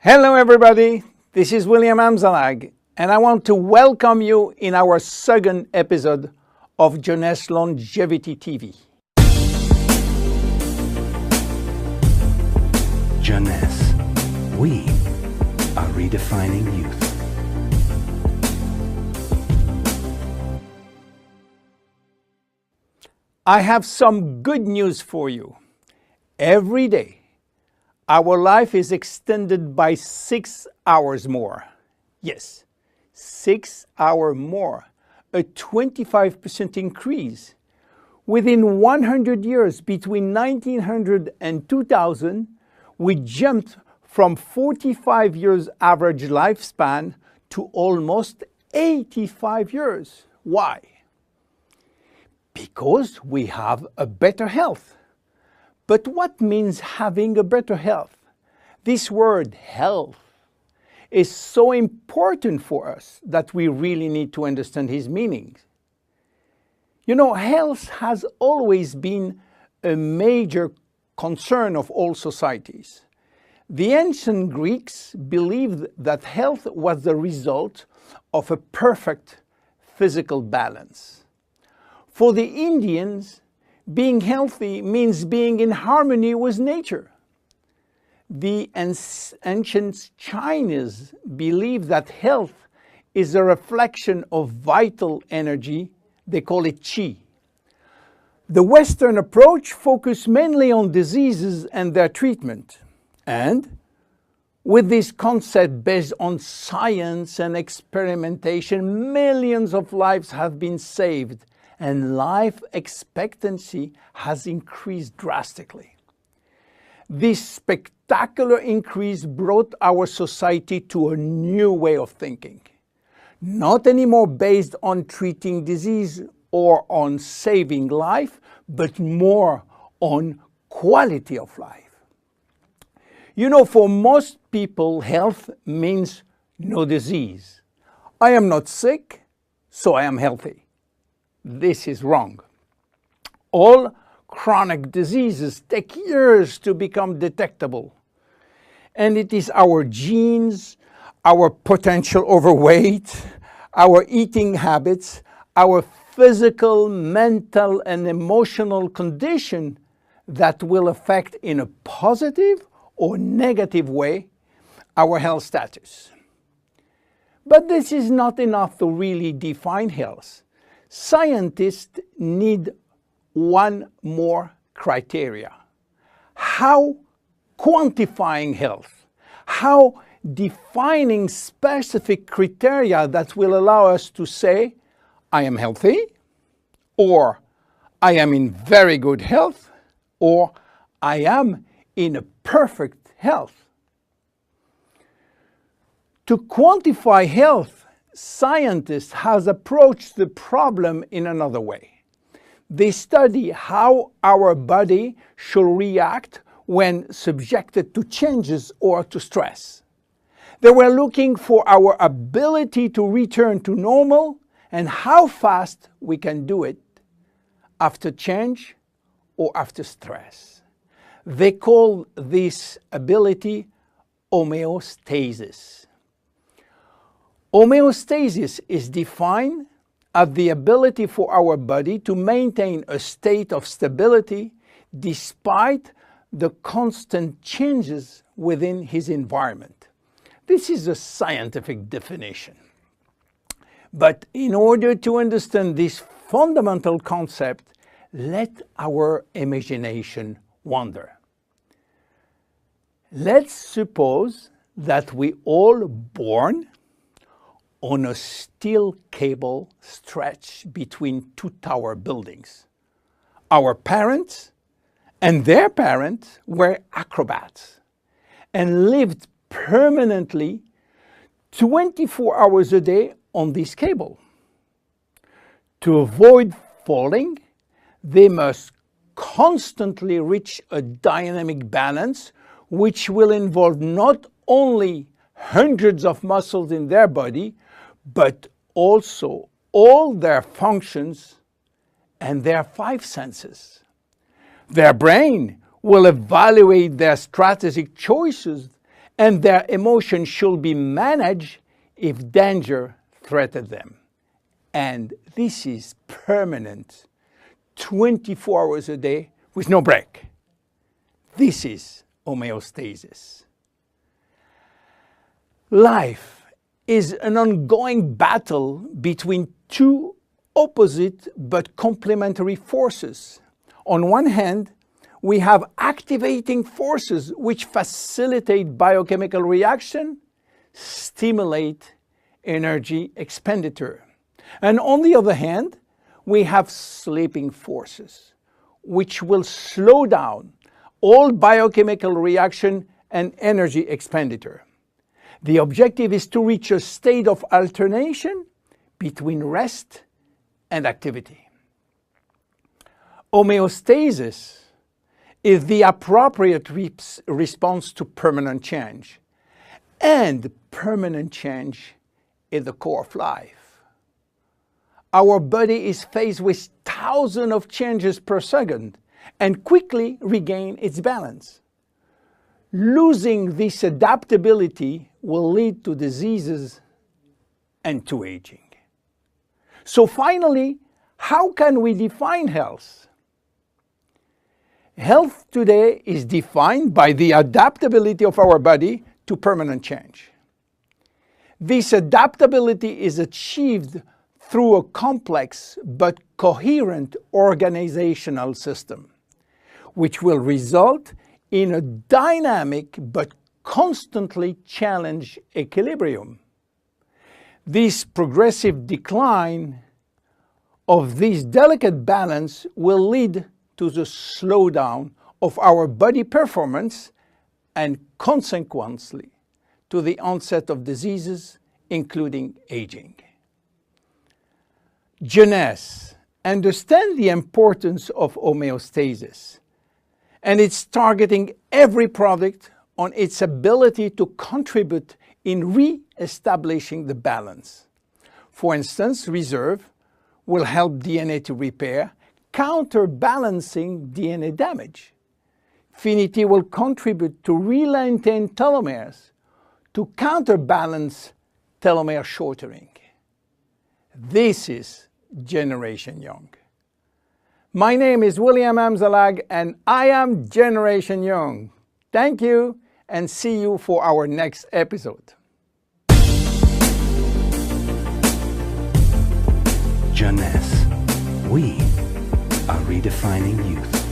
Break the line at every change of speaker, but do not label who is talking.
Hello everybody, this is William Amzalag, and I want to welcome you in our second episode of Jeunesse Longevity TV.
Jeunesse, we are redefining youth.
I have some good news for you. Every day, our life is extended by 6 hours more. Yes, 6 hours more, a 25% increase. Within 100 years, between 1900 and 2000, we jumped from 45 years average lifespan to almost 85 years. Why? Because we have a better health. But what means having a better health? This word health is so important for us that we really need to understand his meaning. You know, health has always been a major concern of all societies. The ancient Greeks believed that health was the result of a perfect physical balance. For the Indians, being healthy means being in harmony with nature. The ancient Chinese believe that health is a reflection of vital energy. They call it qi. The Western approach focuses mainly on diseases and their treatment. And with this concept based on science and experimentation, millions of lives have been saved and life expectancy has increased drastically. This spectacular increase brought our society to a new way of thinking, not anymore based on treating disease or on saving life, but more on quality of life. You know, for most people, health means no disease. I am not sick, so I am healthy. This is wrong. All chronic diseases take years to become detectable. And it is our genes, our potential overweight, our eating habits, our physical, mental, and emotional condition that will affect in a positive or negative way our health status. But this is not enough to really define health. Scientists need one more criteria. How quantifying health, how defining specific criteria that will allow us to say, I am healthy, or I am in very good health, or I am in a perfect health. To quantify health, scientists have approached the problem in another way. They study how our body should react when subjected to changes or to stress. They were looking for our ability to return to normal and how fast we can do it after change or after stress. They call this ability homeostasis. Homeostasis is defined as the ability for our body to maintain a state of stability despite the constant changes within his environment. This is a scientific definition. But in order to understand this fundamental concept, let our imagination wander. Let's suppose that we all born on a steel cable stretched between two tower buildings. Our parents and their parents were acrobats and lived permanently 24 hours a day on this cable. To avoid falling, they must constantly reach a dynamic balance, which will involve not only hundreds of muscles in their body, but also all their functions and their 5 senses. Their brain will evaluate their strategic choices and their emotions should be managed if danger threatens them. And this is permanent, 24 hours a day with no break. This is homeostasis. Life is an ongoing battle between two opposite but complementary forces. On one hand, we have activating forces which facilitate biochemical reaction, stimulate energy expenditure. And on the other hand, we have sleeping forces which will slow down all biochemical reaction and energy expenditure. The objective is to reach a state of alternation between rest and activity. Homeostasis is the appropriate response to permanent change. And permanent change is the core of life. Our body is faced with thousands of changes per second and quickly regain its balance. Losing this adaptability will lead to diseases and to aging. So finally, how can we define health? Health today is defined by the adaptability of our body to permanent change. This adaptability is achieved through a complex but coherent organizational system, which will result in a dynamic but constantly challenged equilibrium. This progressive decline of this delicate balance will lead to the slowdown of our body performance and consequently to the onset of diseases, including aging. Jeunesse understands the importance of homeostasis, and it's targeting every product on its ability to contribute in re-establishing the balance. For instance, Reserve will help DNA to repair, counterbalancing DNA damage. Finity will contribute to re-lengthen telomeres to counterbalance telomere shortening. This is Generation Young. My name is William Amzalag and I am Generation Young. Thank you and see you for our next episode.
Jeunesse. We are redefining youth.